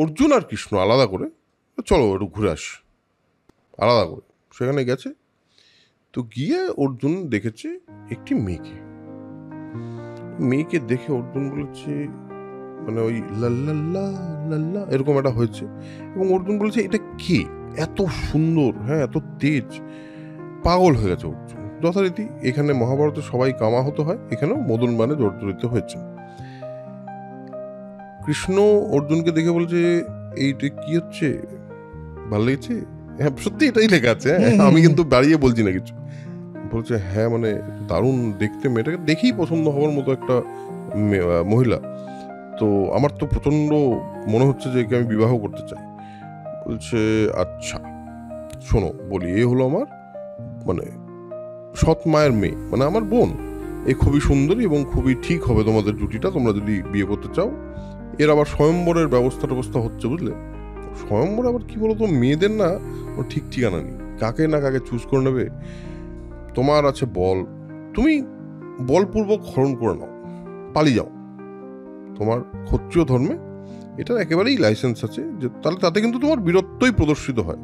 অর্জুন আর কৃষ্ণ আলাদা করে, চলো একটু ঘুরে আসি, আলাদা করে সেখানে গেছে। তো গিয়ে অর্জুন দেখেছে একটি মেয়েকে দেখে অর্জুন বলেছে, মানে ওই লাল্লাল্লা লাল্লা এরকম একটা হয়েছে, এবং অর্জুন বলেছে এটা কে, এত সুন্দর, হ্যাঁ এত তেজ, পাগল হয়ে গেছে অর্জুন। যথারীতি এখানে মহাভারতে সবাই কামাহত হয়, এখানেও মদন বানে জর্জরিত হয়েছে। কৃষ্ণ অর্জুনকে দেখে বলছে এইটা কি হচ্ছে, ভালো লেগেছে? হ্যাঁ সত্যি এটাই লেখা আছে, হ্যাঁ আমি কিন্তু বাড়িয়ে বলছি না কিছু। বলছে হ্যাঁ মানে দারুণ দেখতে, মেয়েটাকে দেখেই পছন্দ হওয়ার মতো একটা মহিলা, তো আমার তো প্রচণ্ড মনে হচ্ছে যে একে আমি বিবাহ করতে চাই। বলছে আচ্ছা শোনো বলি, এ হলো আমার মানে সৎ মায়ের মেয়ে, মানে আমার বোন, এ খুবই সুন্দরী এবং খুবই ঠিক হবে তোমাদের জুটিটা, তোমরা যদি বিয়ে করতে চাও। এর আবার স্বয়ম্বরের ব্যবস্থা হচ্ছে, বুঝলে? স্বয়ম্বর আবার কি বলতো, মেয়েদের না ও ঠিক ঠিকানা নেই, কাকে না কাকে চুজ করে নেবে। তোমার আছে বল, তুমি বলপূর্বক হরণ করে নাও, পালিয়ে যাও, তোমার ক্ষত্রিয় ধর্মে এটার একেবারেই লাইসেন্স আছে, যে তাহলে তাতে কিন্তু তোমার বীরত্বই প্রদর্শিত হয়।